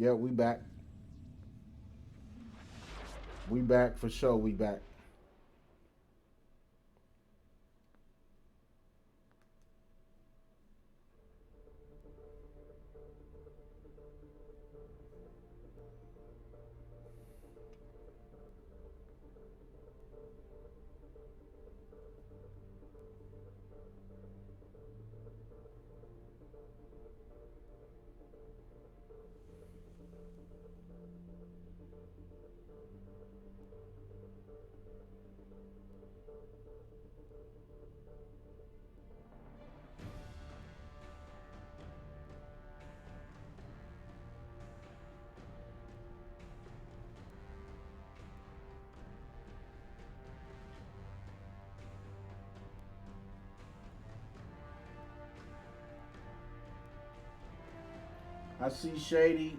Yeah, we back. We back for sure. We back. I see Shady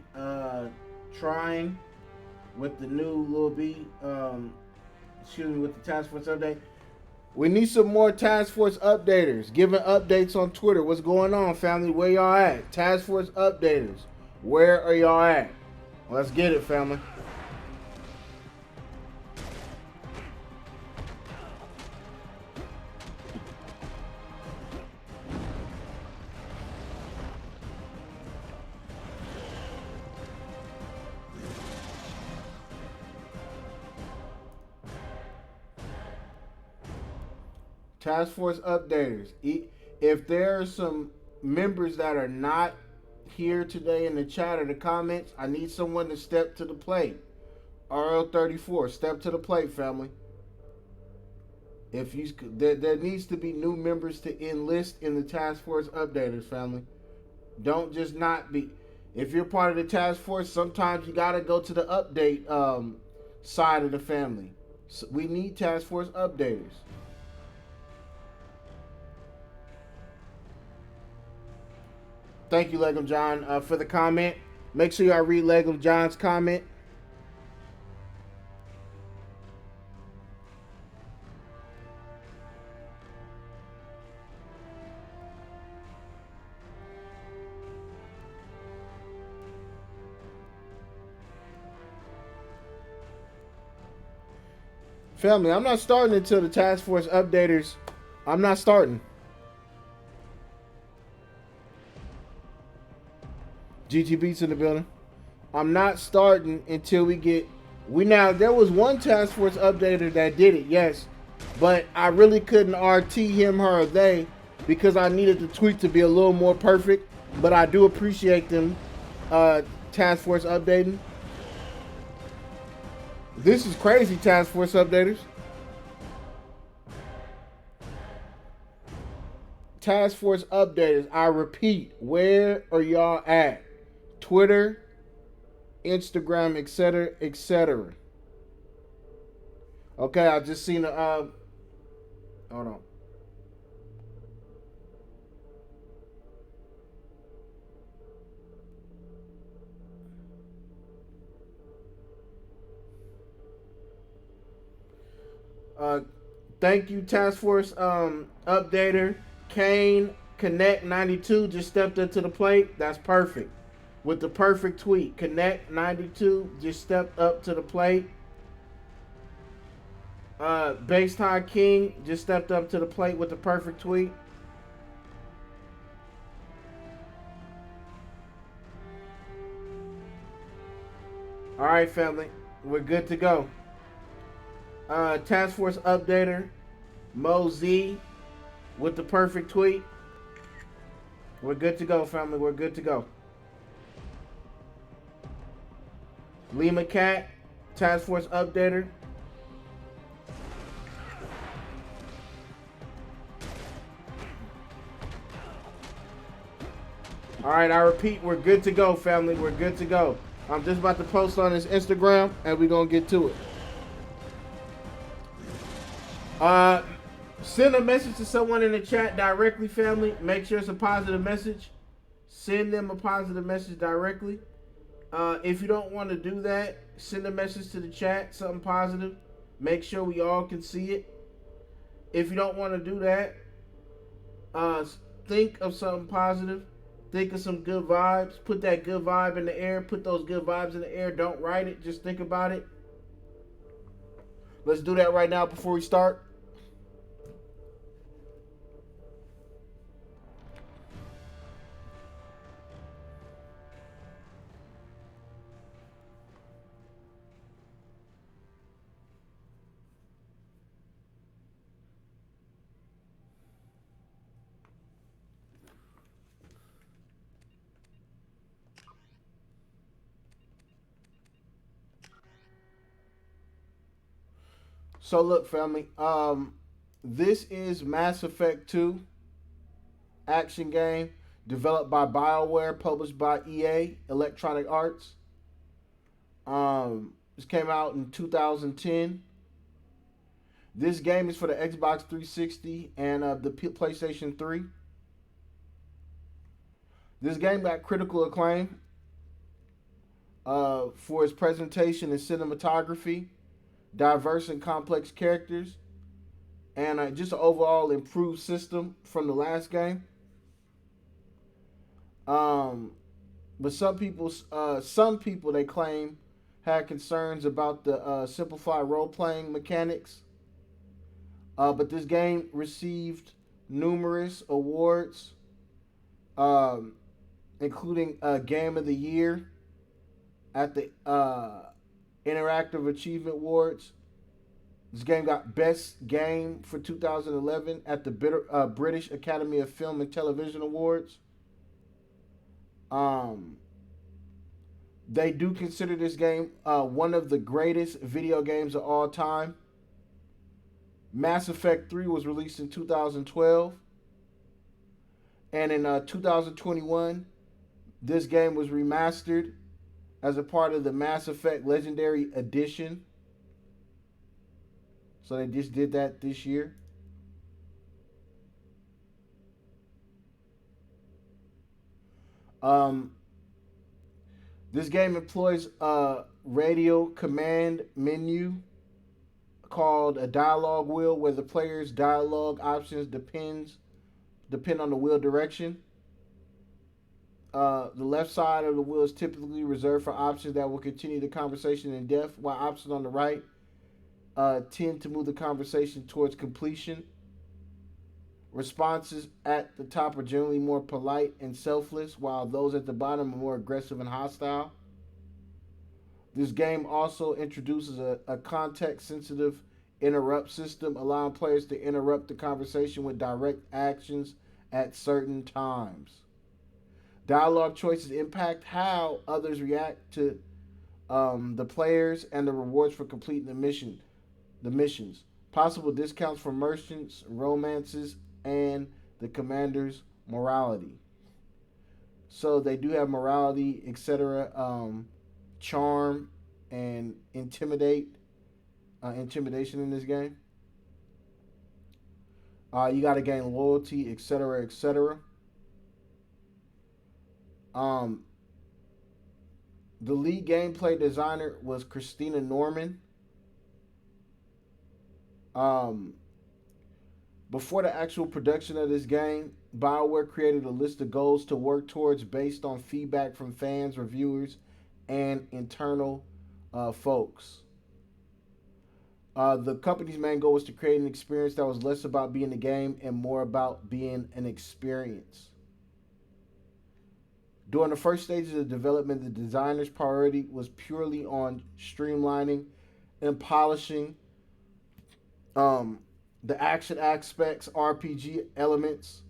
trying with the new Lil B. Excuse me, with the task force update. We need some more task force updaters giving updates on Twitter. What's going on, family? Where y'all at? Task force updaters. Where are y'all at? Let's get it, family. Task Force updaters. If there are some members that are not here today in the chat or the comments, I need someone to step to the plate. RL34, step to the plate, family. If you there needs to be new members to enlist in the Task Force updaters, family. Don't just not be. If you're part of the task force, sometimes you gotta go to the update side of the family. So we need task force updaters. Thank you, Legum John, for the comment. Make sure y'all read Legum John's comment. Family, I'm not starting until the task force updaters. I'm not starting. GT Beats in the building. I'm not starting until we get. We now there was one task force updater that did it, yes, but I really couldn't RT him, her, or they because I needed the tweet to be a little more perfect. But I do appreciate them task force updating. This is crazy, task force updaters. Task force updaters. I repeat, where are y'all at? Twitter, Instagram, etc., etc. Okay, I just seen a. Hold on. Uh, thank you, Task Force updater. Kane Connect 92 just stepped up to the plate. That's perfect. With the perfect tweet. Connect 92 just stepped up to the plate. Base High King just stepped up to the plate with the perfect tweet. All right, family. We're good to go. Task Force updater. Mo Z with the perfect tweet. We're good to go, family. We're good to go. Lima Cat, Task Force updater. All right, I repeat, we're good to go, family. We're good to go. I'm just about to post on his Instagram, and we're going to get to it. Send a message to someone in the chat directly, family. Make sure it's a positive message. Send them a positive message directly. If you don't want to do that, send a message to the chat, something positive. Make sure we all can see it. If you don't want to do that, think of something positive. Think of some good vibes. Put that good vibe in the air. Put those good vibes in the air. Don't write it. Just think about it. Let's do that right now before we start. So look, family. This is Mass Effect 2 action game developed by BioWare, published by EA, Electronic Arts. This came out in 2010. This game is for the Xbox 360 and the PlayStation 3. This game got critical acclaim for its presentation and cinematography, diverse and complex characters, and just an overall improved system from the last game. Um, but some people they claim had concerns about the simplified role playing mechanics. But this game received numerous awards, um, including Game of the Year at the Interactive Achievement Awards. This game got Best Game for 2011 at the British Academy of Film and Television Awards. Um, they do consider this game one of the greatest video games of all time. Mass Effect 3 was released in 2012. And in 2021, this game was remastered as a part of the Mass Effect Legendary Edition. So they just did that this year. Um, this game employs a radio command menu called a dialogue wheel, where the player's dialogue options depend on the wheel direction. The left side of the wheel is typically reserved for options that will continue the conversation in depth, while options on the right tend to move the conversation towards completion. Responses at the top are generally more polite and selfless, while those at the bottom are more aggressive and hostile. This game also introduces a context sensitive interrupt system, allowing players to interrupt the conversation with direct actions at certain times. Dialogue choices impact how others react to the players and the rewards for completing the missions. Possible discounts for merchants, romances, and the commander's morality. So they do have morality, etc. Charm and intimidation in this game. You got to gain loyalty, etc., etc. Um, the lead gameplay designer was Christina Norman. Um, Before the actual production of this game, BioWare created a list of goals to work towards based on feedback from fans, reviewers, and internal folks. The company's main goal was to create an experience that was less about being a game and more about being an experience. During the first stages of development, the designer's priority was purely on streamlining and polishing um, the action aspects, RPG elements,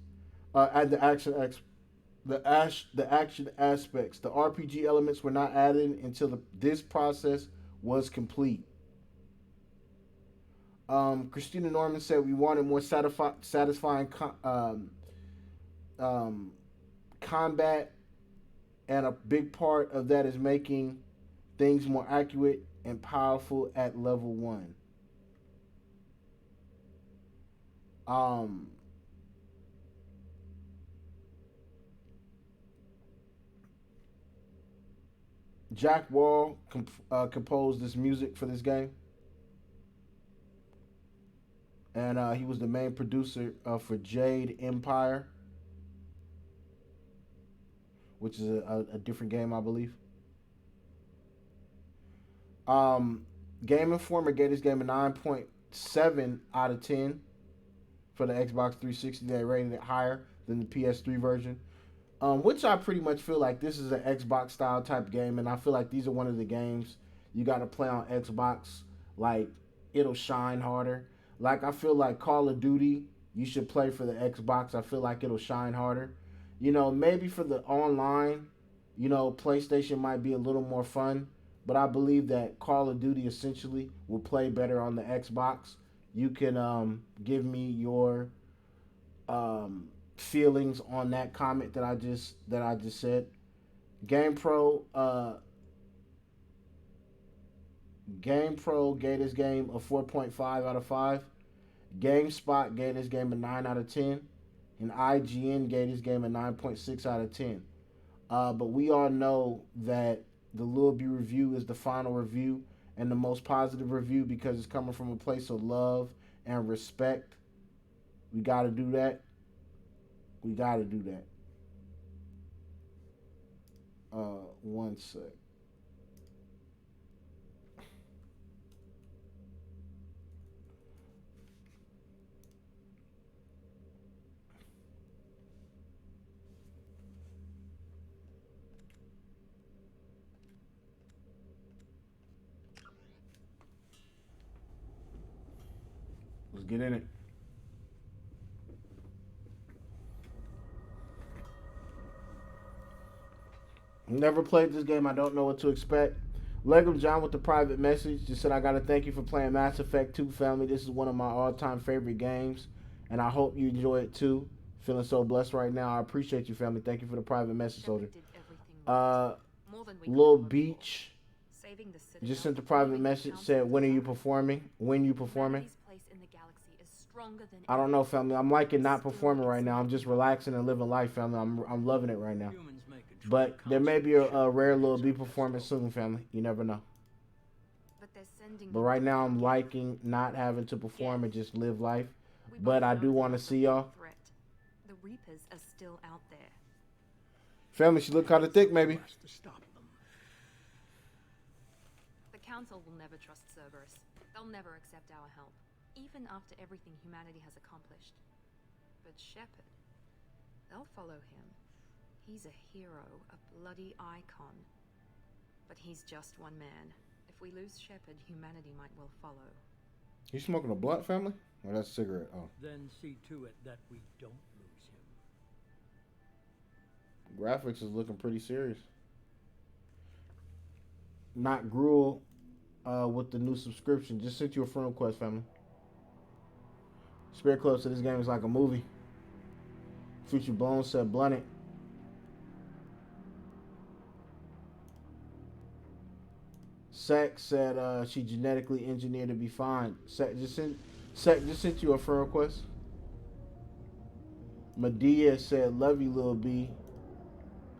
and the action aspects. The RPG elements were not added until this process was complete. Christina Norman said we wanted more satisfying um, combat, and a big part of that is making things more accurate and powerful at level 1. Um, Jack Wall composed this music for this game, and he was the main producer for Jade Empire. which is a different game, I believe. Game Informer gave this game a 9.7 out of 10 for the Xbox 360. They rated it higher than the PS3 version, which I pretty much feel like this is an Xbox style type game, and I feel like these are one of the games you got to play on Xbox. Like, it'll shine harder. Like, I feel like Call of Duty, you should play for the Xbox. I feel like it'll shine harder. You know, maybe for the online, you know, PlayStation might be a little more fun, but I believe that Call of Duty essentially will play better on the Xbox. You can give me your feelings on that comment that I just said. GamePro gave this game a 4.5 out of 5. GameSpot gave this game a 9 out of 10. And IGN gave this game a 9.6 out of 10. But we all know that the Lil B review is the final review and the most positive review because it's coming from a place of love and respect. We got to do that. We got to do that. One sec. Let's get in it. Never played this game. I don't know what to expect. Lego John with the private message just said, I got to thank you for playing Mass Effect 2, family. This is one of my all-time favorite games, and I hope you enjoy it too. Feeling so blessed right now. I appreciate you, family. Thank you for the private message, soldier. Lil Beach just sent a private message, said, when are you performing? When you performing? I don't know, family. I'm liking not performing right now. I'm just relaxing and living life, family. I'm loving it right now. But there may be a rare Lil B performance soon, family. You never know. But right now, I'm liking not having to perform and just live life. But I do want to see y'all. The Reapers are still out there. Family, she look kind of thick, maybe. The Council will never trust Cerberus. They'll never accept our help, even after everything humanity has accomplished. But Shepard, they'll follow him. He's a hero, a bloody icon. But he's just one man. If we lose Shepard, humanity might well follow. You smoking a blunt, family? Or that's a cigarette? Oh. Then see to it that we don't lose him. Graphics is looking pretty serious. Not Gruel with the new subscription. Just sent you a friend request, family. Spirit Club said this game is like a movie. Future Blown said blunted. Sec said she genetically engineered to be fine. Sec just sent you a friend request. Medea said love you, Lil B.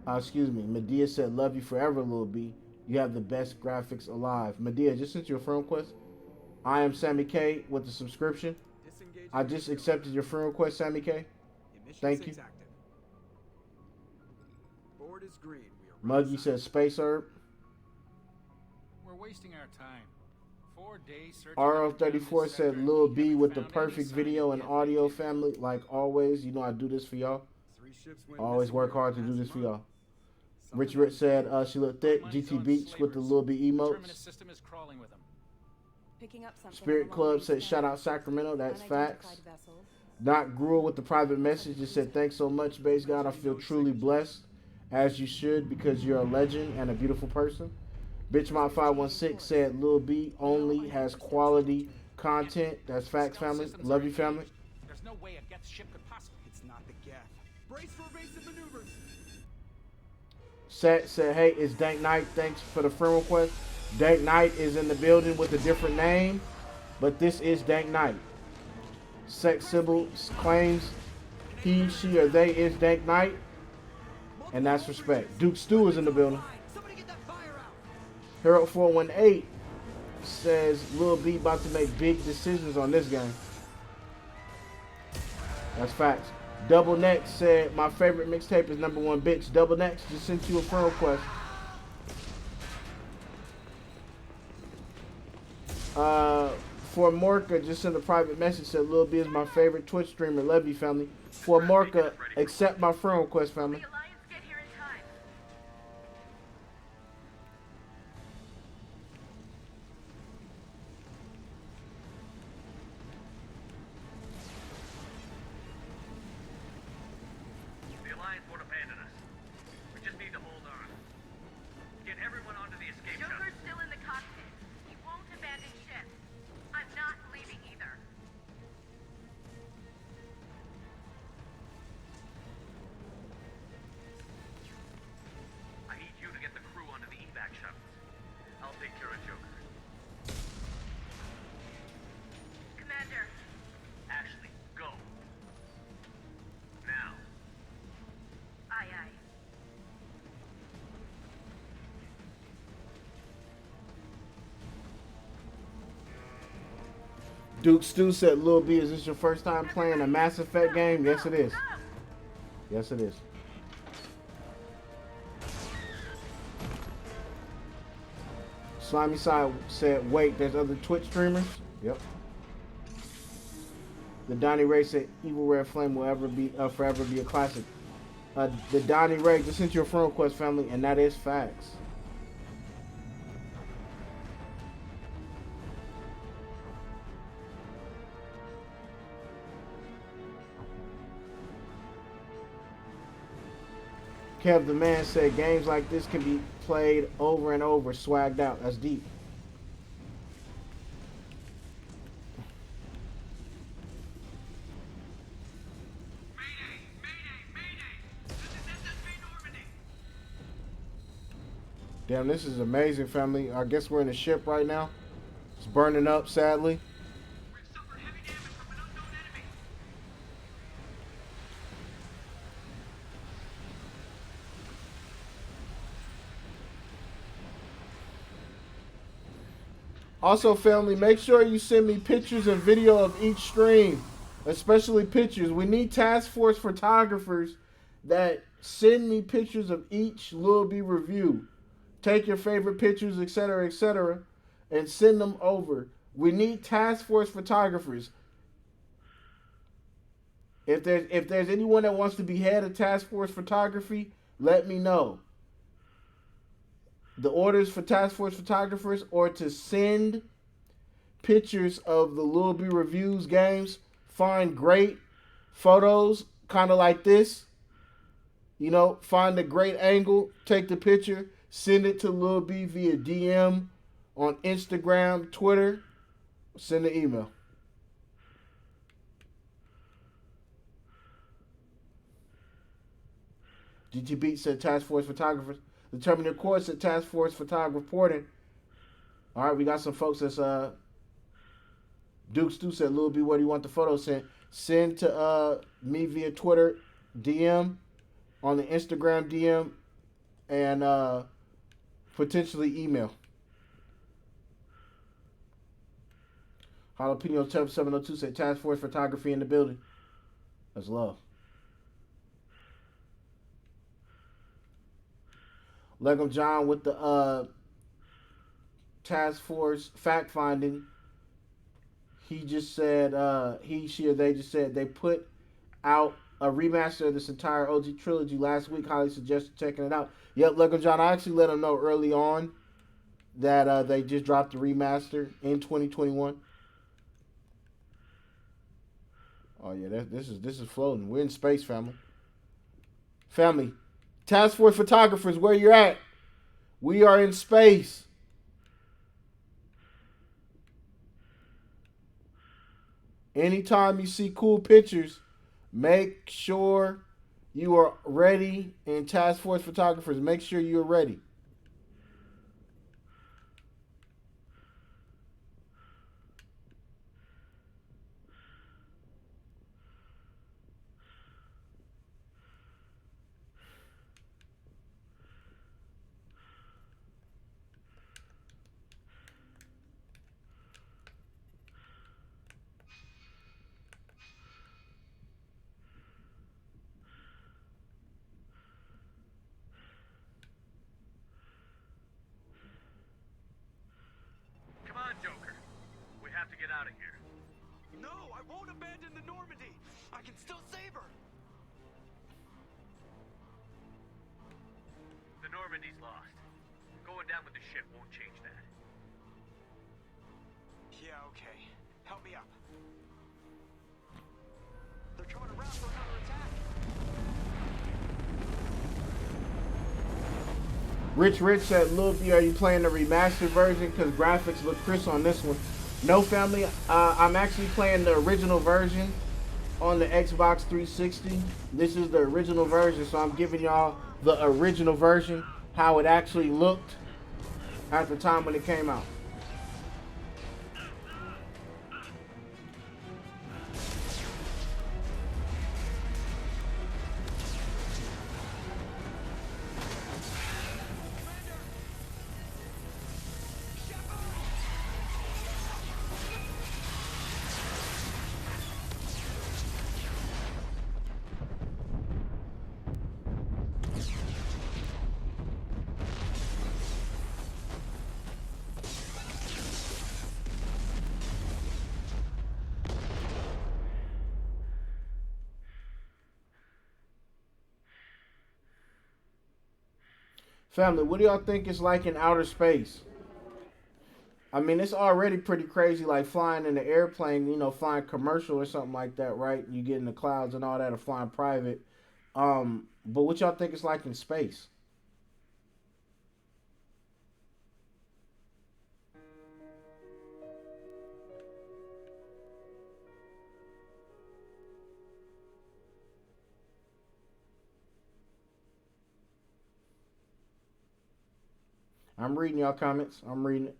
Medea said love you forever, Lil B. You have the best graphics alive. Medea just sent you a friend request. I am Sammy K with the subscription. I just accepted your friend request, Sammy K. Thank you. Board is green. Muggy said Space Herb. We're wasting our time. 4 days searching. RL34 said Lil B with the perfect video and audio, family. Like always, you know I do this for y'all. I always work hard to do this for y'all. Rich Rich said she looked thick. GT Beach with the Lil B emotes. Spirit Club said shout out Sacramento. That's facts. Not Gruel with the private message just said thanks so much, Base God. I feel truly blessed, as you should, because you're a legend and a beautiful person. Bitchmont516 said Lil B only has quality content. That's facts, family. Love you, family. There's no way a Geth ship could possibly. It's not the Geth. Brace for evasive maneuvers. Set said, hey, it's Dank Knight. Thanks for the friend request. Dank Knight is in the building with a different name, but this is Dank Knight. Sex Sybil claims he, she, or they is Dank Knight, and that's respect. Duke Stew is in the building. Harold 418 says Lil B about to make big decisions on this game. That's facts. Double Next said my favorite mixtape is number one bitch. Double Next just sent you a friend request. For Morka just sent a private message, said Lil B is my favorite Twitch streamer. Love you, family. For Morka, accept my friend request, family. The Alliance get here in time. The Alliance won't abandon us. We just need to hold on. Get everyone onto the escape shuttle. Joker's still in the cockpit. He won't abandon ship. I'm not leaving either. I need you to get the crew onto the evac shuttles. I'll take care of Joker. Commander, Ashley, go. Now. aye aye. Duke Stu said, Lil B, is this your first time playing a Mass Effect game? Yes, it is. Yes, it is. Slimy Side said, wait, there's other Twitch streamers? Yep. The Donnie Ray said, Evil Red Flame will forever be a classic. The Donnie Ray just sent you a friend request, family, and that is facts. Kev the Man said games like this can be played over and over, swagged out. That's deep. Damn, this is amazing, family. I guess we're in a ship right now. It's burning up, sadly. We've suffered heavy damage from an unknown enemy. Also, family, make sure you send me pictures and video of each stream, especially pictures. We need task force photographers that send me pictures of each Lil B review. Take your favorite pictures, etc., and send them over. We need task force photographers. If there's anyone that wants to be head of task force photography, let me know. The orders for task force photographers are to send pictures of the Lil B Reviews games. Find great photos, kind of like this. You know, find a great angle, take the picture, send it to Lil B via DM on Instagram, Twitter. Send an email. GT Beat said task force photographers. Determine your course at task force photography reporting. All right, we got some folks that's Duke Stu said, Lil B, where do you want the photo sent? Send to me via Twitter DM, on the Instagram DM, and potentially email. Jalapeno 702 said task force photography in the building. That's love. Legum John with the task force fact finding. He just said he, she, or they just said they put out a remaster of this entire OG trilogy last week. Highly suggest checking it out. Yep, Legum John, I actually let them know early on that they just dropped the remaster in 2021. Oh yeah, this is floating. We're in space, family. Family. Task Force photographers, where you're at? We are in space. Anytime you see cool pictures, make sure you are ready. And Task Force photographers, make sure you're ready. out of here. No, I won't abandon the Normandy. I can still save her. The Normandy's lost. Going down with the ship won't change that. Yeah, okay. Help me up. They're coming around for another attack. Rich said, Lil B, are you playing the remastered version? Because graphics look crisp on this one. No, family. I'm actually playing the original version on the Xbox 360. This is the original version, so I'm giving y'all the original version, how it actually looked at the time when it came out. Family, what do y'all think it's like in outer space? I mean, it's already pretty crazy, like flying in the airplane, you know, flying commercial or something like that, right? You get in the clouds and all that, or flying private. But what y'all think it's like in space? I'm reading y'all comments. I'm reading it.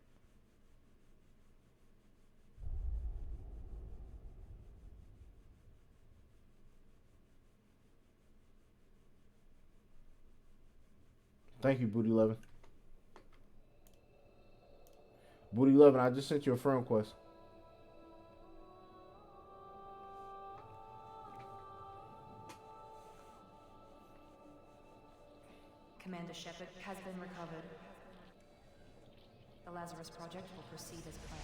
Thank you, Booty Lovin'. Booty Lovin', I just sent you a friend request. Commander Shepard has been recovered. The Lazarus Project will proceed as planned.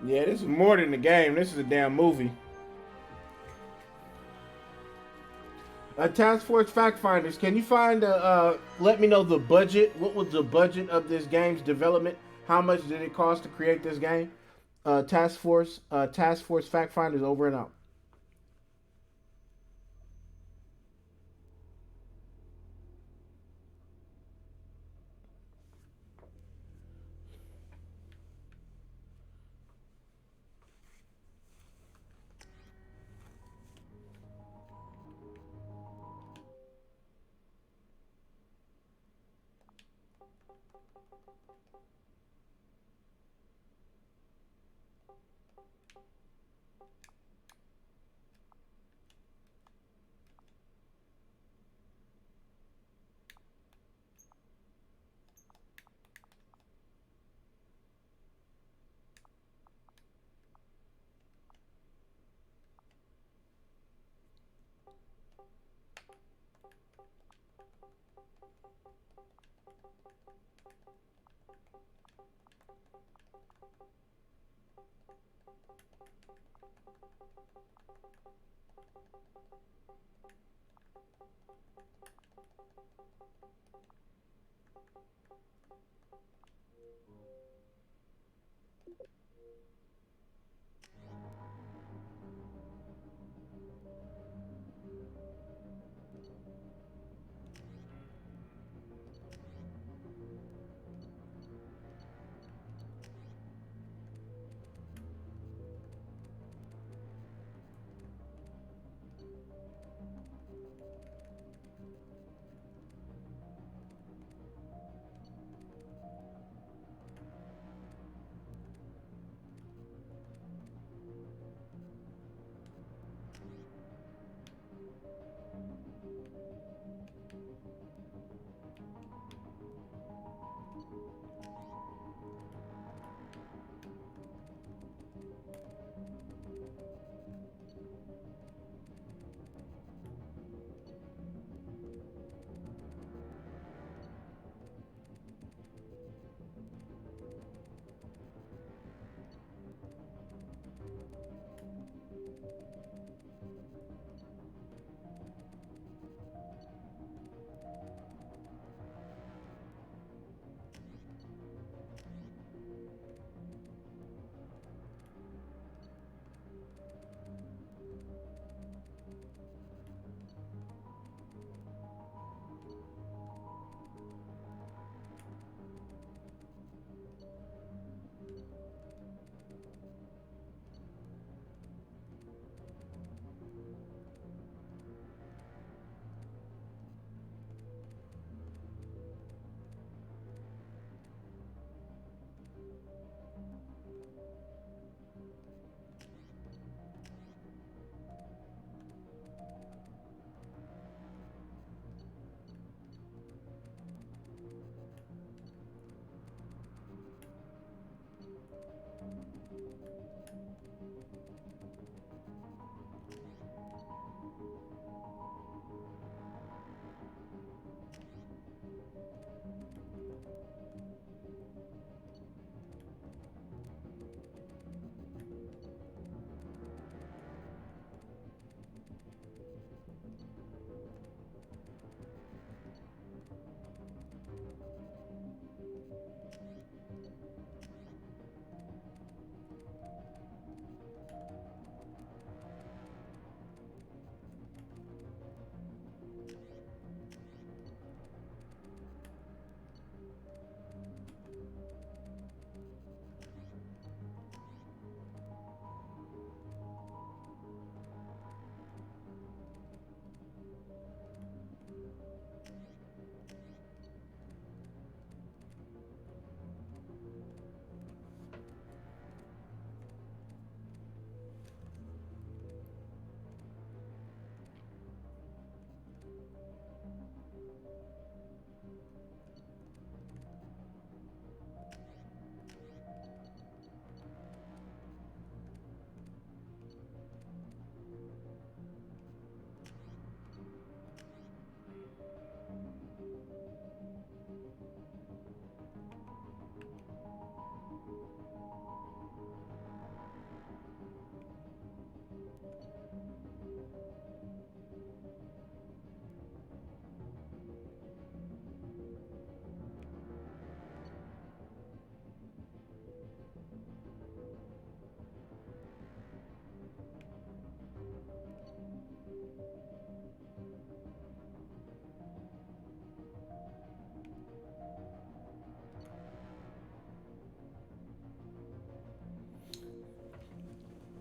Yeah, this is more than the game. This is a damn movie. Task Force Fact Finders, can you find let me know the budget? What was the budget of this game's development? How much did it cost to create this game? Task Force Fact Finders, over and out.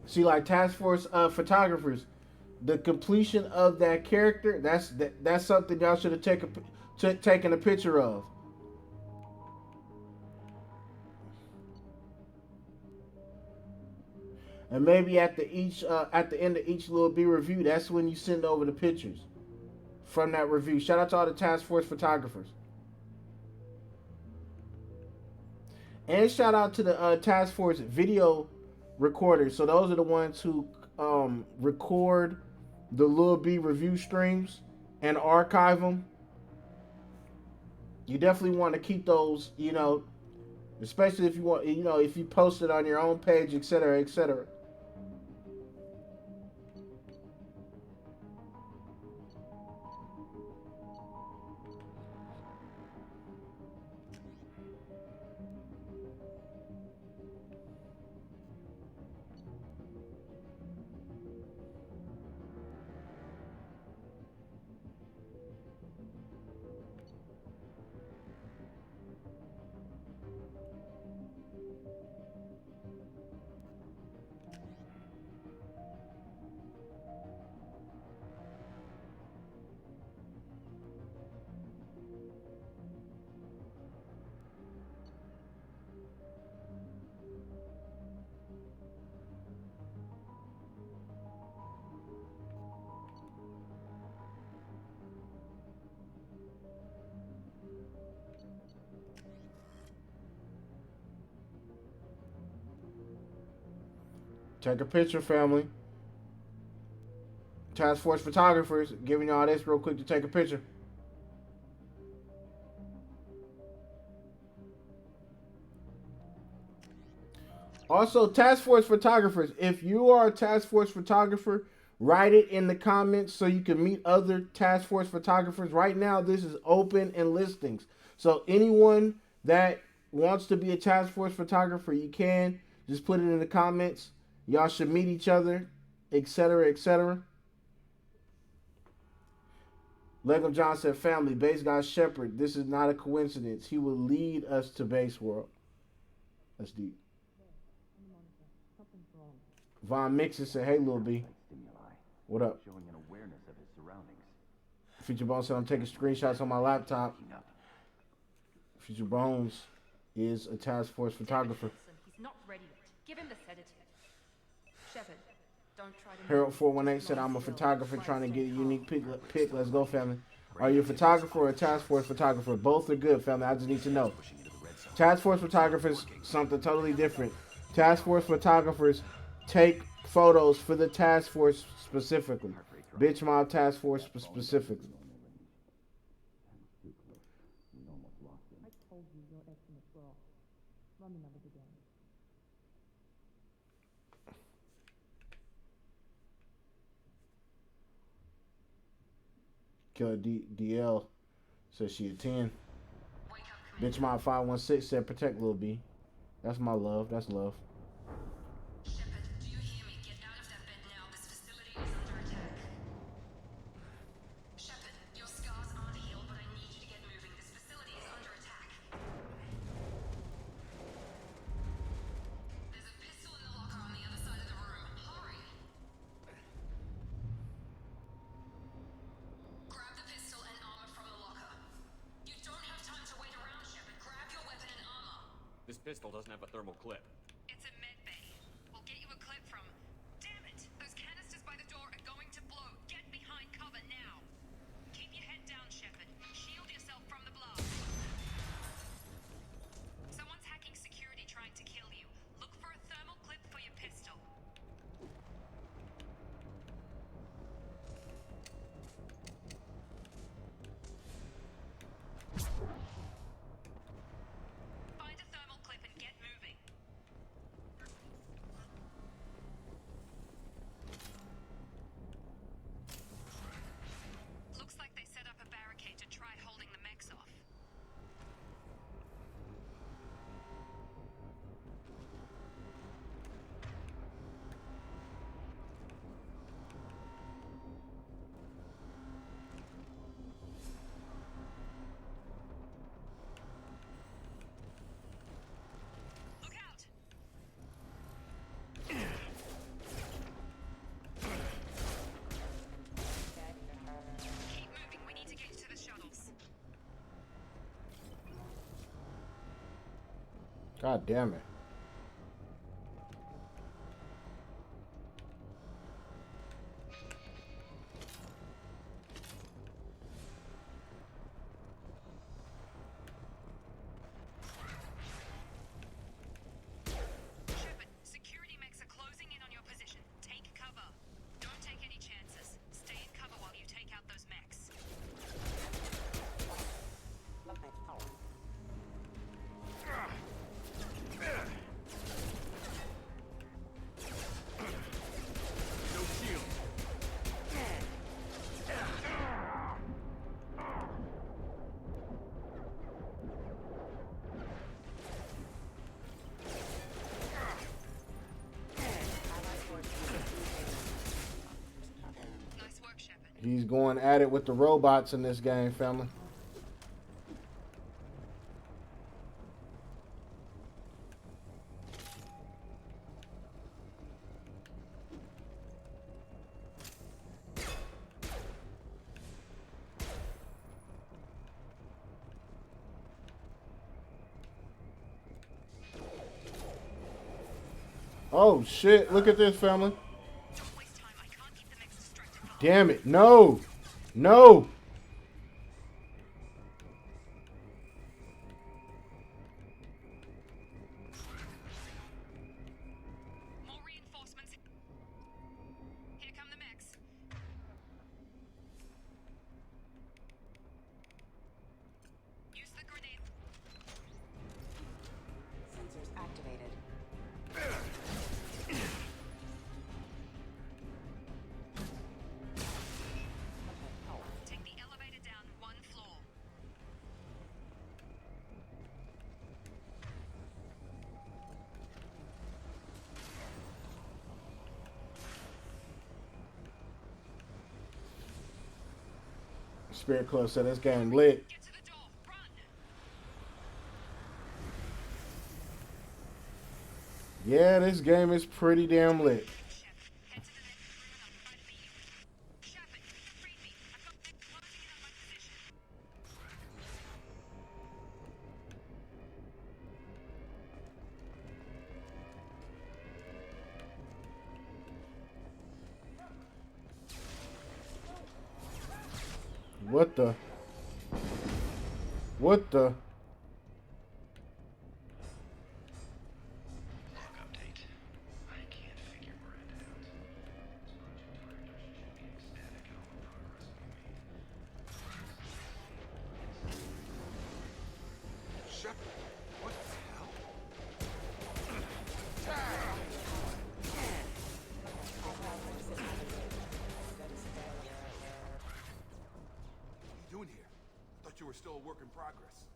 See, like Task Force photographers, the completion of that character, that's something y'all should have taken a picture of. And maybe at the end of each little B review, that's when you send over the pictures from that review. Shout out to all the Task Force photographers. And shout out to the Task Force video recorders. So those are the ones who record the Lil B review streams and archive them. You definitely want to keep those, you know, especially if you want, you know, if you post it on your own page, etc., etc. Take a picture, family. Task Force photographers giving y'all this real quick to take a picture. Also, Task Force photographers, if you are a Task Force photographer, write it in the comments so you can meet other Task Force photographers. Right now, this is open and listings. So anyone that wants to be a Task Force photographer, you can. Just put it in the comments. Y'all should meet each other, etc., etc. Lego John said, family, base guy Shepard, this is not a coincidence. He will lead us to base world. That's deep. Von Mixon said, hey, Lil B. What up? Showing an awareness of his surroundings. Future Bones said, I'm taking screenshots on my laptop. Future Bones is a Task Force photographer. He's not ready yet. Give him the sedative. Shepard, don't try to... Harold 418 said, I'm a photographer trying to get a unique pick. Let's go, family. Are you a photographer or a Task Force photographer? Both are good, family. I just need to know. Task Force photographers, something totally different. Task Force photographers take photos for the Task Force specifically. Bitch Mob Task Force specifically. I told you your estimates were off. Run the numbers again. Killer DL says she a 10. Bitch Mob 516 said protect Lil B. That's my love. That's love. Shepard, do you hear me? Get out of that bed now. This facility is under attack. Shepard, your scars aren't healed, but I need you to get moving. This facility is under attack. There's a pistol in the locker on the other side of the room. Hurry! Grab the pistol and armor from the locker. You don't have time to wait around, Shepard. Grab your weapon and armor. This pistol doesn't have a thermal clip. It's a med bay. We'll get you a clip from... Damn it! Those canisters by the door are going to blow. Get behind cover now. Keep your head down, Shepard. Shield yourself from the blast. Someone's hacking security trying to kill you. Look for a thermal clip for your pistol. Find a thermal clip and get moving. God damn it. Shepard, security mechs are closing in on your position. Take cover. Don't take any chances. Stay in cover while you take out those mechs. No shield. Nice work, Shepard. He's going at it with the robots in this game, family. Oh shit, look at this, family. Don't waste time. I can't keep the mechs distracted. Damn it. No. No. More reinforcements. Here come the mechs. Use the grenade. Sensors activated. Take the elevator down one floor. Spirit Club said this game lit. Get to the door. Run. Yeah, this game is pretty damn lit. Shepard, head to the next room and I'll try to beat you. Shepard, read me. I've got mechs closing in on my position. What the? What the? Log update. I can't figure Miranda out. This project director should be ecstatic at all the progress we made. Shepard, what the hell? What are you doing here? I thought you were still a work in progress.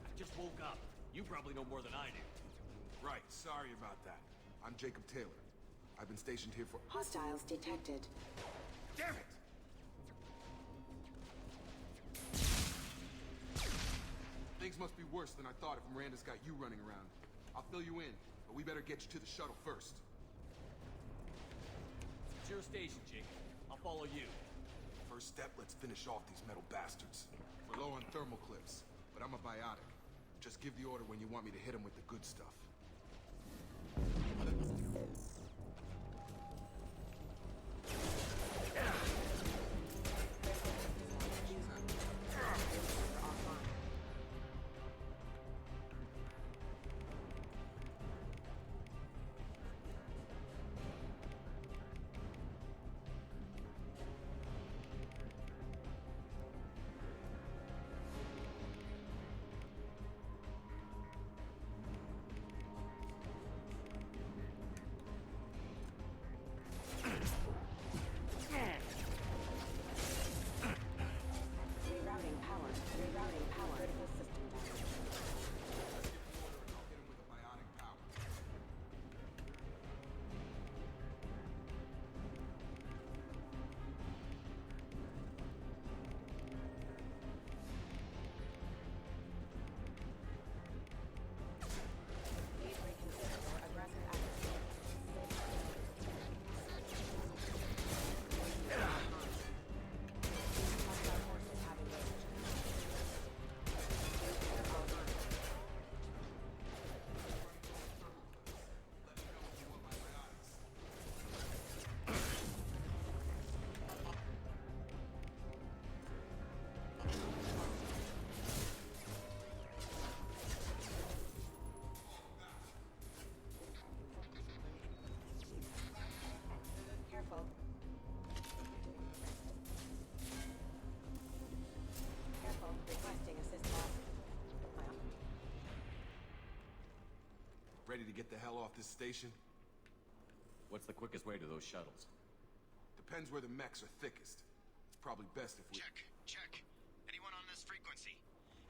I just woke up. You probably know more than I do. Right, sorry about that. I'm Jacob Taylor. I've been stationed here for... Hostiles detected. Damn it! Things must be worse than I thought if Miranda's got you running around. I'll fill you in, but we better get you to the shuttle first. It's your station, Jake. I'll follow you. First step, let's finish off these metal bastards. We're low on thermal clips, but I'm a biotic. Just give the order when you want me to hit them with the good stuff. Ready to get the hell off this station? What's the quickest way to those shuttles? Depends where the mechs are thickest. It's probably best if we... Check. Anyone on this frequency?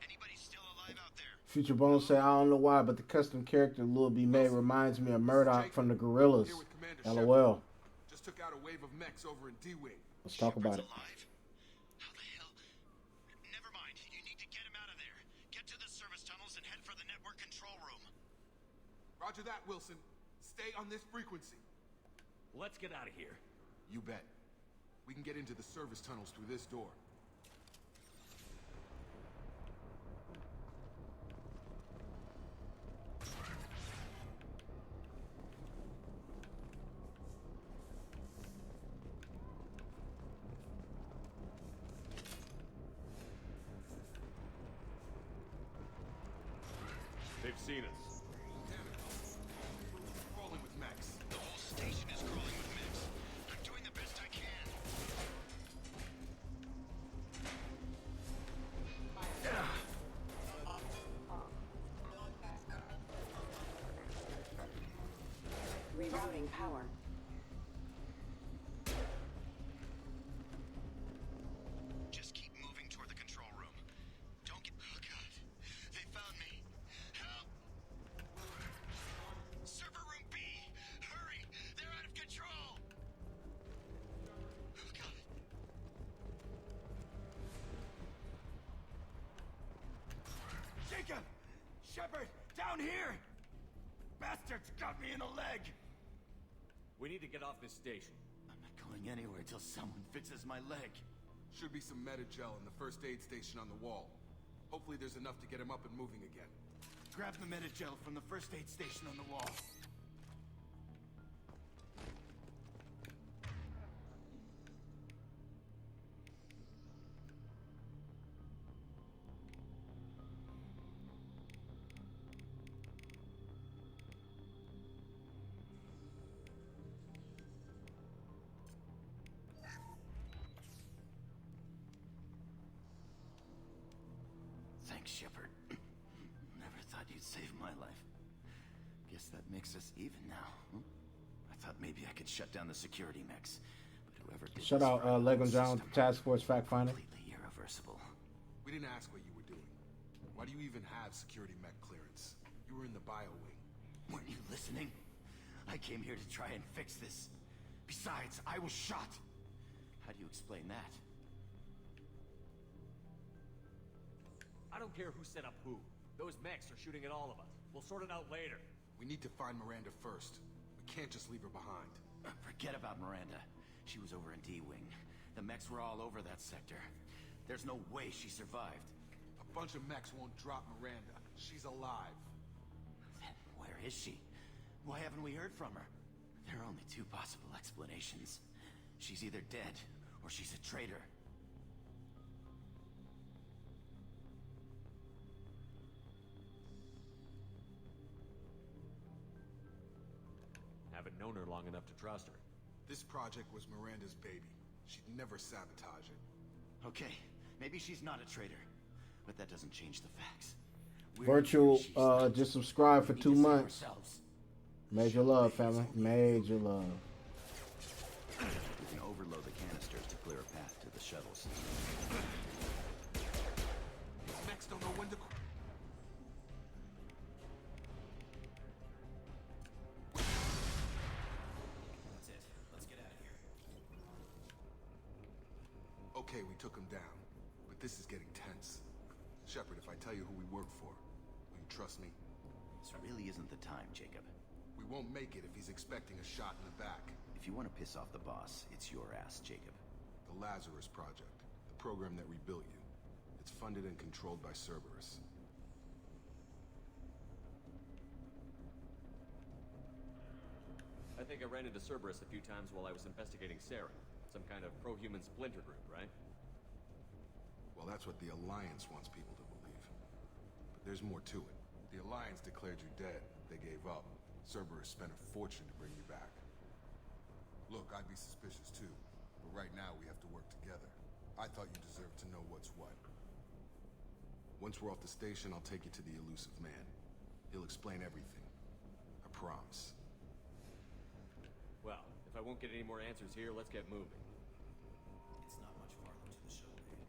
Anybody still alive out there? Future Bones say, I don't know why, but the custom character Lil B made reminds me of Murdoch from the Gorillas. Here with Commander LOL. Shepard. Just took out a wave of mechs over in D-Wing. Let's talk about it. Alive? How the hell? Never mind. You need to get him out of there. Get to the service tunnels and head for the network control room. Roger that, Wilson. Stay on this frequency. Let's get out of here. You bet. We can get into the service tunnels through this door. They've seen us. Crawling with mechs. The whole station is crawling with mechs. I'm doing the best I can. Rerouting power. Just keep moving toward the control room. Don't get... Oh, God. They found me. Help! Server room B! Hurry! They're out of control! Oh, God. Jacob! Shepard! Down here! Bastards got me in the leg! We need to get off this station. I'm not going anywhere till someone fixes my leg. Should be some Medi-gel in the first aid station on the wall. Hopefully there's enough to get him up and moving again. Grab the Medi-gel from the first aid station on the wall. Thanks, Shepard. Never thought you'd save my life. Guess that makes us even now. I thought maybe I could shut down the security mechs, but whoever did Shout this out for our Lego whole John, system Task Force Fact Finder. completely irreversible. We didn't ask what you were doing. Why do you even have security mech clearance? You were in the bio wing. Weren't you listening? I came here to try and fix this. Besides, I was shot. How do you explain that? I don't care who set up who. Those mechs are shooting at all of us. We'll sort it out later. We need to find Miranda first. We can't just leave her behind. Forget about Miranda. She was over in D-Wing. The mechs were all over that sector. There's no way she survived. A bunch of mechs won't drop Miranda. She's alive. Then where is she? Why haven't we heard from her? There are only two possible explanations. She's either dead, or she's a traitor. Haven't known her long enough to trust her. This project was Miranda's baby. She'd never sabotage it. Okay, maybe she's not a traitor, but that doesn't change the facts. We're Virtual, she's not. just subscribe for We need 2 to save months. ourselves. Major love, family. Major love. We can overload the canisters to clear a path to the shuttles. These mechs don't know when to... That's it. Let's get out of here. Okay, we took him down. But this is getting tense. Shepard, if I tell you who we work for, will you trust me? This really isn't the time, Jacob. We won't make it if he's expecting a shot in the back. If you want to piss off the boss, it's your ass, Jacob. The Lazarus Project, the program that rebuilt you. It's funded and controlled by Cerberus. I think I ran into Cerberus a few times while I was investigating Sarah. Some kind of pro-human splinter group, right? Well, that's what the Alliance wants people to believe. But there's more to it. The Alliance declared you dead. They gave up. Cerberus spent a fortune to bring you back. Look, I'd be suspicious too. But right now, we have to work together. I thought you deserved to know what's what. Once we're off the station, I'll take you to the Elusive Man. He'll explain everything. promise. Well, if I won't get any more answers here, let's get moving. It's not much farther to the show, Reed.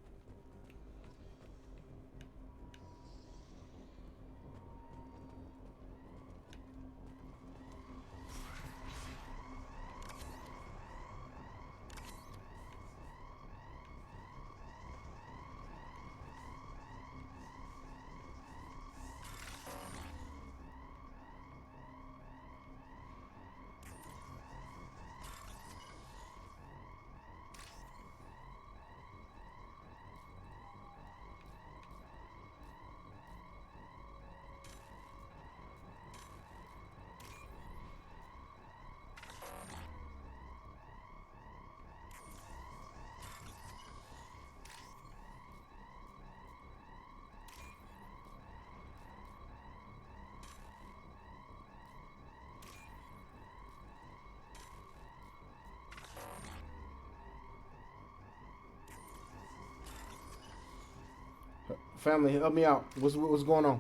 Family, help me out. What's going on?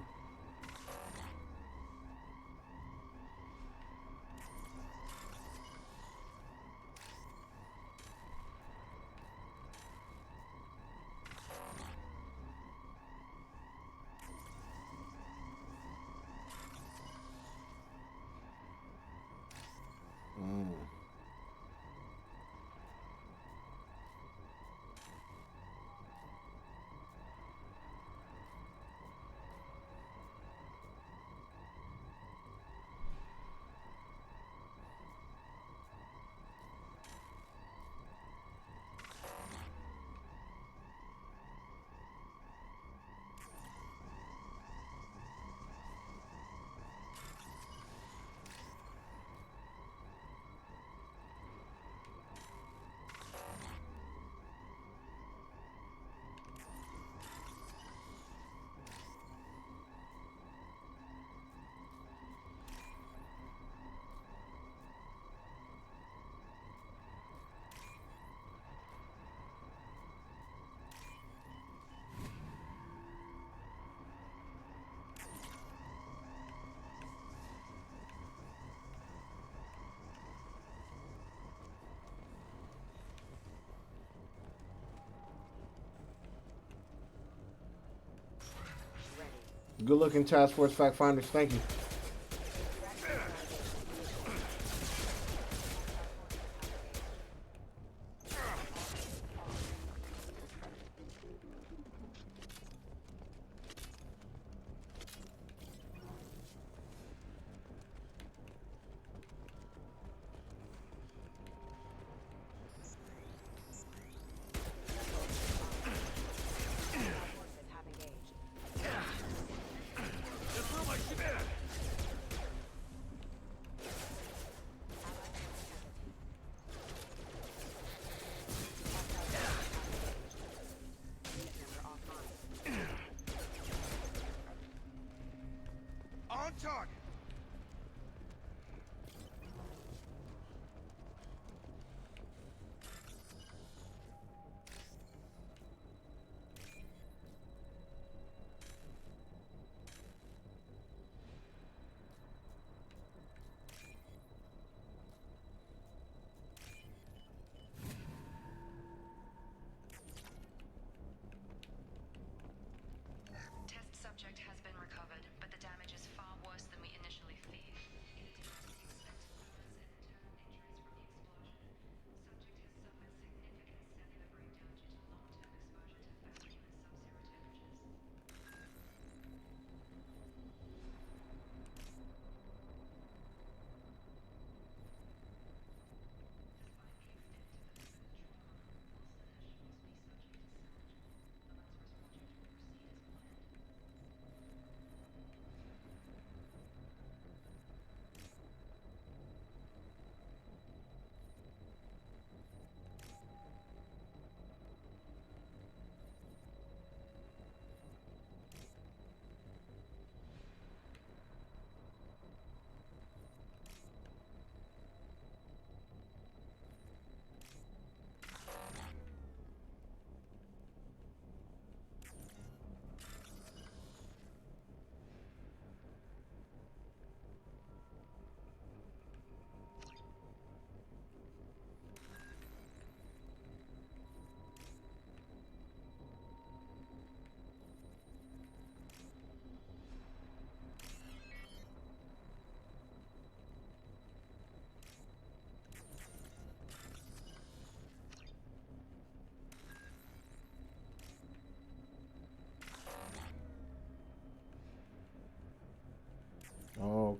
Good looking task force fact finders. Thank you.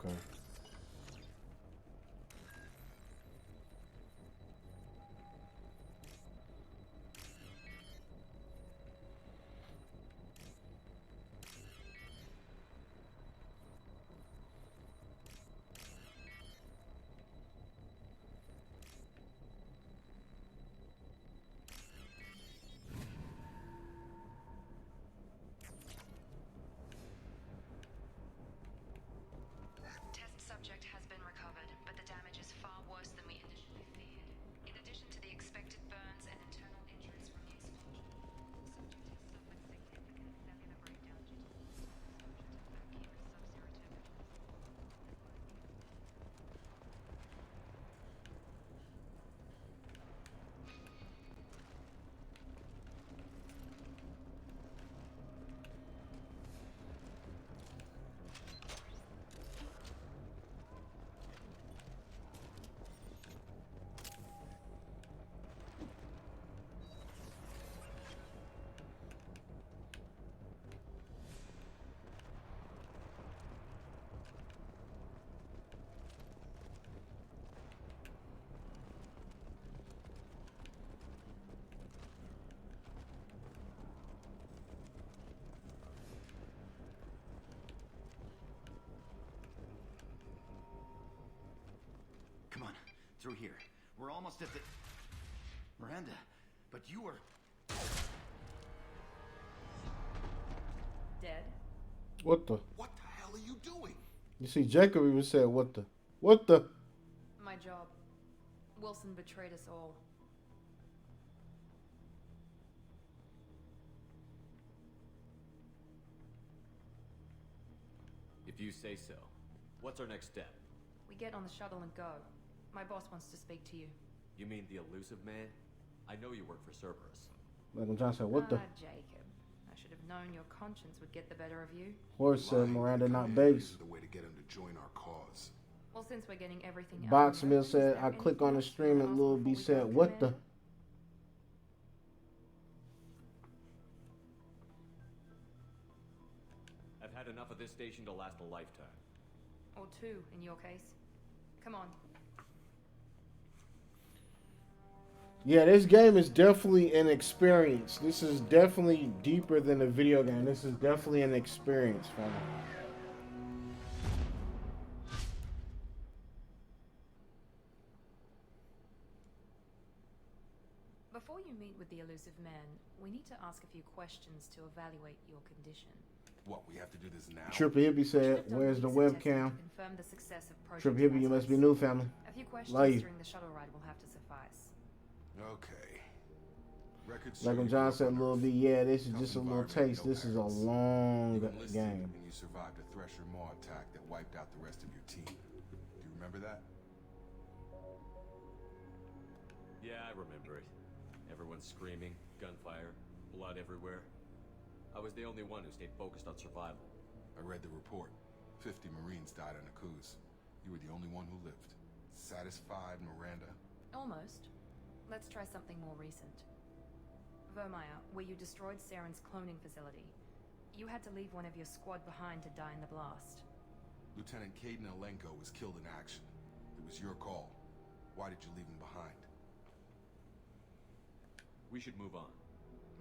Okay. Test subject has been recovered, but the damage is far worse than we initially feared. In addition to the expected burns and internal injuries from the explosion, the subject has suffered significant cellular breakdown due to long-term exposure to acute sub-zero temperatures. Come on, through here. We're almost at the... Miranda, but you were... Dead? What the? What the hell are you doing? You see, Jacob even said, "What the? What the?" My job. Wilson betrayed us all. If you say so. What's our next step? We get on the shuttle and go. My boss wants to speak to you. You mean the elusive man? I know you work for Cerberus. Like when John said, "What the?" Jacob. I should have known your conscience would get the better of you. Horse said Lying Miranda, to not commanders base. is the way to get him to join our cause. Well, since we're getting everything out Box of the Mill way, is said, there "I click on the anything else you stream wanna and ask Lil before B we said, go, "What the?" Commander? I've had enough of this station to last a lifetime. Or two, in your case. Come on. Yeah, this game is definitely an experience. This is definitely deeper than a video game. This is definitely an experience, fam. Before you meet with the elusive man, we need to ask a few questions to evaluate your condition. What, we have to do this now? Triple Hippie We should said, have done "Where's the recent testing webcam?" to confirm the success of Project Triple Hippie, you must be Lazarus. new, family. A few questions Love you. during the shuttle ride will have to suffice. Okay. Records Like show when you John grew up said, on "Lil Earth. B, yeah, this is Tough just a little environment, taste. no This is a parents. long You enlisted game." and you survived a Thresher Maw attack that wiped out the rest of your team. Do you remember that? Yeah, I remember it. Everyone's screaming, gunfire, blood everywhere. I was the only one who stayed focused on survival. I read the report. 50 Marines died on Akuz. You were the only one who lived. Satisfied, Miranda? Almost. Let's try something more recent. Vermeer, where you destroyed Saren's cloning facility. You had to leave one of your squad behind to die in the blast. Lieutenant Caden Alenko was killed in action. It was your call. Why did you leave him behind? We should move on.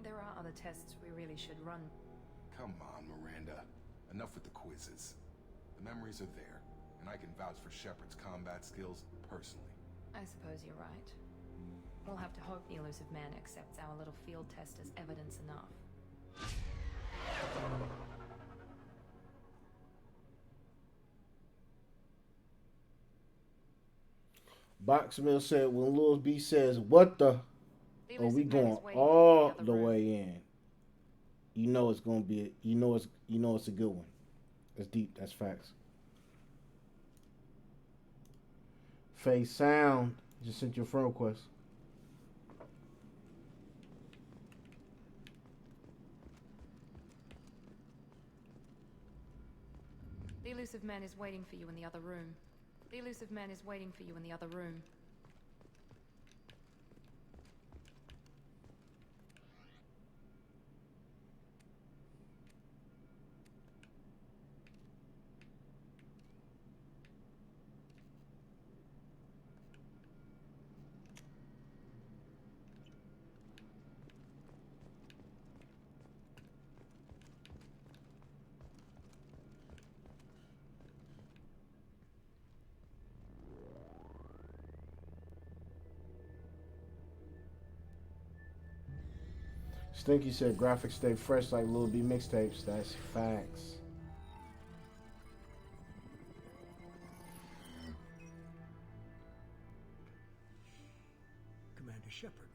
There are other tests we really should run. Come on, Miranda. Enough with the quizzes. The memories are there, and I can vouch for Shepard's combat skills personally. I suppose you're right. We'll have to hope the elusive man accepts our little field test as evidence enough. Box Mill said, "When Lil B says, 'What the?' The Oh, we elusive man going is waiting for all you in the other room. way in. You know it's gonna be. You know it's a good one. That's deep. That's facts." Face Sound just sent you a friend request. The elusive man is waiting for you in the other room. The elusive man is waiting for you in the other room. Stinky said graphics stay fresh like Lil B mixtapes. That's facts. Commander Shepard.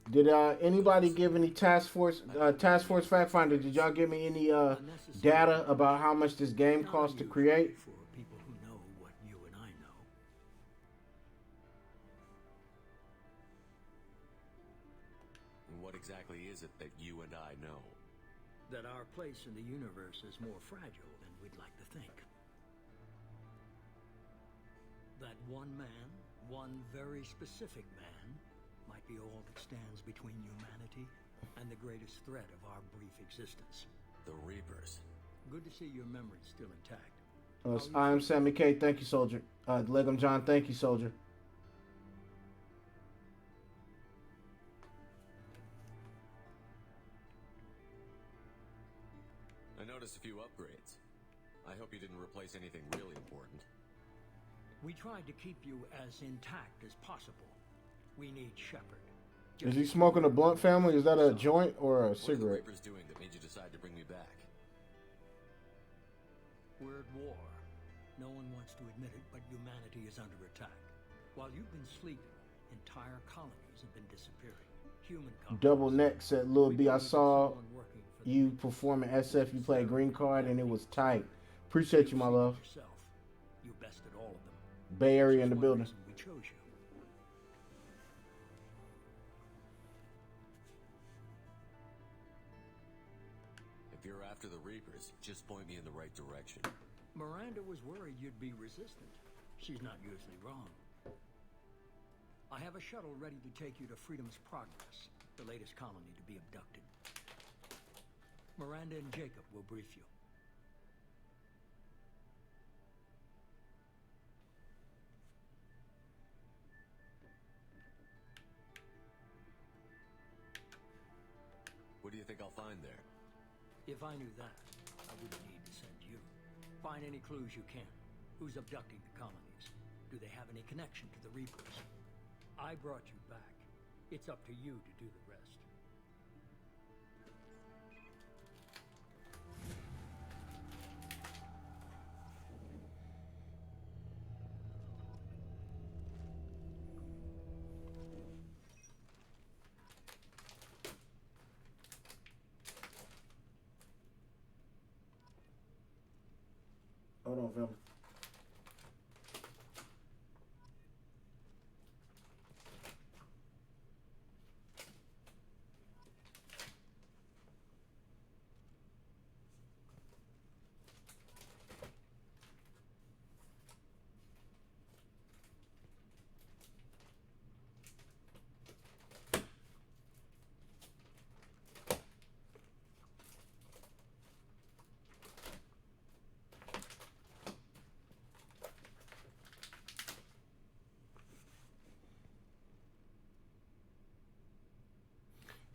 Did anybody give any task force fact finder? Did y'all give me any data about how much this game cost to create? For people who know what you and I know. What exactly is it that you and I know? That our place in the universe is more fragile than we'd like to think. That one man, one very specific man, might be all that stands between humanity and the greatest threat of our brief existence. The Reapers. Good to see your memory's still intact. I am Sammy K. Thank you, Soldier. Legum John. Thank you, Soldier. I noticed a few upgrades. I hope you didn't replace anything really important. We tried to keep you as intact as possible. We need Shepard. Is he smoking a blunt, family? Is that a joint or a What are the cigarette? Reapers doing that made you decide to bring me back? We're at war. No one wants to admit it, but humanity is under attack. While you've been sleeping, entire colonies have been disappearing. Human colonies. Double Neck said, Lil B, I saw you perform at SF. You played Green Card and it was tight. Appreciate you, my love. You bested all of them. Bay Area in the building. We chose you. If you're after the Reapers, just point me in the right direction. Miranda was worried you'd be resistant. She's not usually wrong. I have a shuttle ready to take you to Freedom's Progress, the latest colony to be abducted. Miranda and Jacob will brief you. What do you think I'll find there? If I knew that, I wouldn't need to send you. Find any clues you can. Who's abducting the colonies? Do they have any connection to the Reapers? I brought you back. It's up to you to do the rest. Hold on, family.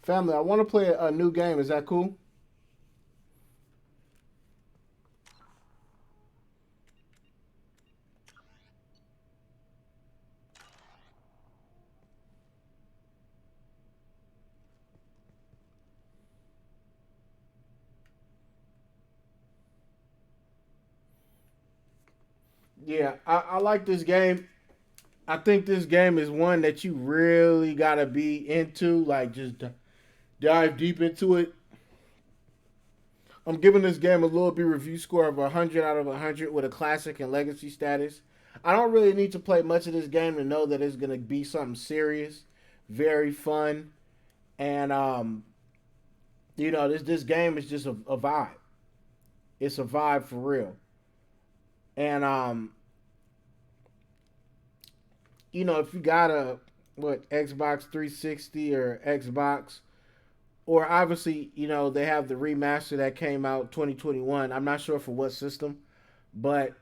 Family, I want to play a new game. Is that cool? Yeah, I like this game. I think this game is one that you really got to be into. Like, just dive deep into it. I'm giving this game a little bit review score of 100 out of 100 with a classic and legacy status. I don't really need to play much of this game to know that it's going to be something serious, very fun, and you know, this game is just a vibe. It's a vibe for real. And you know, if you got a Xbox 360 or Xbox, or obviously, you know, they have the remaster that came out 2021. I'm not sure for what system, but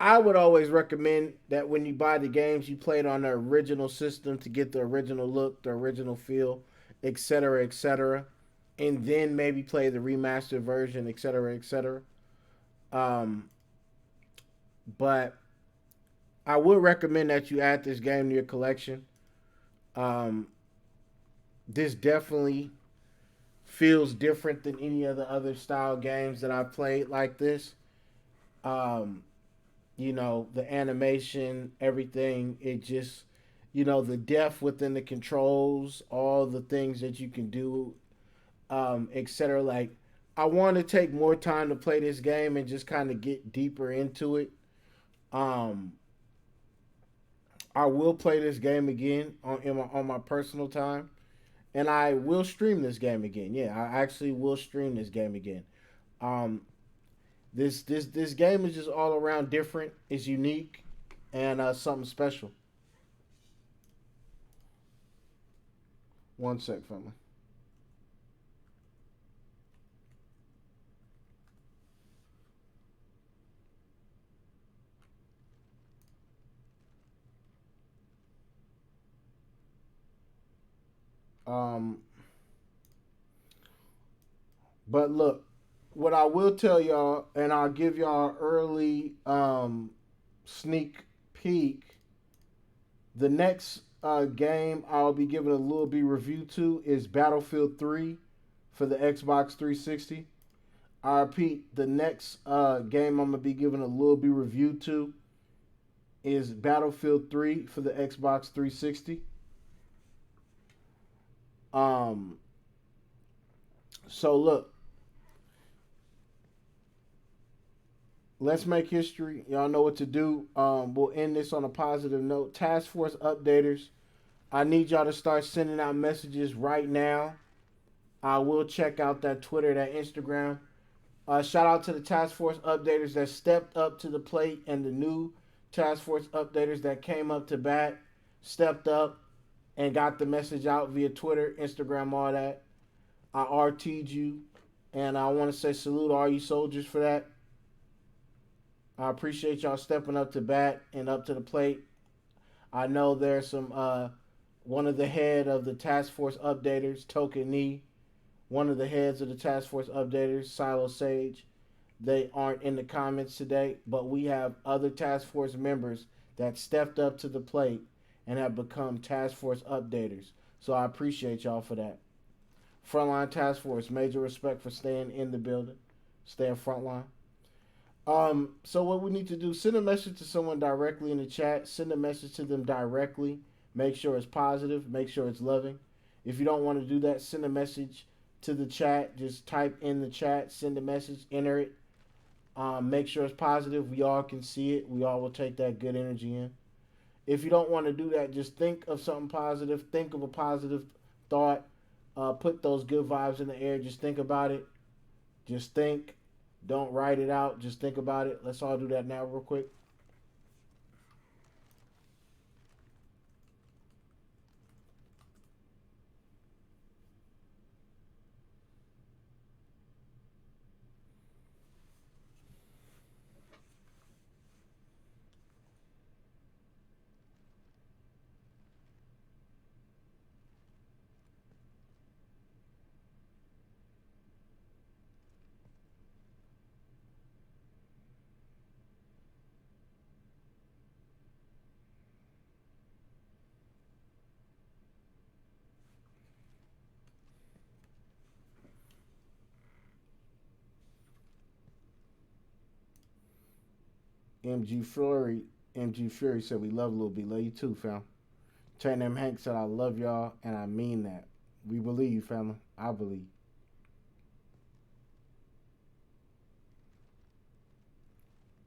I would always recommend that when you buy the games, you play it on the original system to get the original look, the original feel, etc., etc., and then maybe play the remastered version, etc., etc. But I would recommend that you add this game to your collection. this definitely feels different than any of the other style games that I've played like this. Um, the animation, everything, it just, the depth within the controls, all the things that you can do, etc. Like, I want to take more time to play this game and just kind of get deeper into it. Um, I will play this game again on my personal time, and I will stream this game again. Yeah, I actually will stream this game again. Um, this game is just all around different. It's unique, and something special. One sec, family. Um, but look, what I will tell y'all, and I'll give y'all early sneak peek. The next game I'll be giving a little bit review to is Battlefield 3 for the Xbox 360. I repeat, the next game I'm gonna be giving a little bit review to is Battlefield 3 for the Xbox 360. So look, let's make history. Y'all know what to do. We'll end this on a positive note. Task Force updaters, I need y'all to start sending out messages right now. I will check out that Twitter, that Instagram. Shout out to the Task Force updaters that stepped up to the plate, and the new Task Force updaters that came up to bat, stepped up and got the message out via Twitter, Instagram, all that. I RT'd you, and I want to say salute to all you soldiers for that. I appreciate y'all stepping up to bat and up to the plate. I know there's some, one of the head of the Task Force updaters, Token Knee, one of the heads of the Task Force updaters, Silo Sage. They aren't in the comments today, but we have other Task Force members that stepped up to the plate and have become Task Force updaters. So I appreciate y'all for that. Frontline Task Force, major respect for staying in the building, staying frontline. So what we need to do, send a message to someone directly in the chat. Send a message to them directly. Make sure it's positive. Make sure it's loving. If you don't want to do that, send a message to the chat. Just type in the chat, send a message, enter it. Make sure it's positive. We all can see it. We all will take that good energy in. If you don't want to do that, just think of something positive. Think of a positive thought. Put those good vibes in the air. Just think about it. Just think. Don't write it out. Just think about it. Let's all do that now real quick. MG Fury said we love Lil B. Love you too, fam. Chain M Hank said I love y'all, and I mean that. We believe, family. I believe.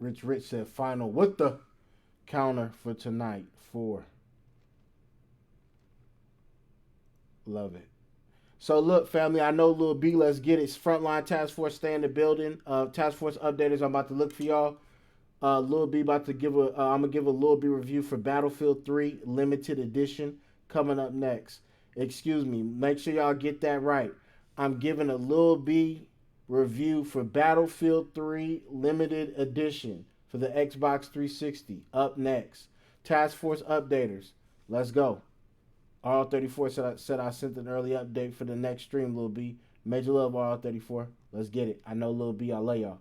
Rich said final with the counter for tonight. 4. Love it. So look, family, I know Lil B, let's get it. Frontline Task Force, stay in the building. Task Force updaters, I'm about to look for y'all. Lil B about to I'm gonna give a Lil B review for Battlefield 3 Limited Edition coming up next. Excuse me, make sure y'all get that right. I'm giving a Lil B review for Battlefield 3 Limited Edition for the Xbox 360 up next. Task Force updaters, let's go. RL34 said I sent an early update for the next stream, Lil B. Major love, RL34. Let's get it. I know Lil B, I love y'all.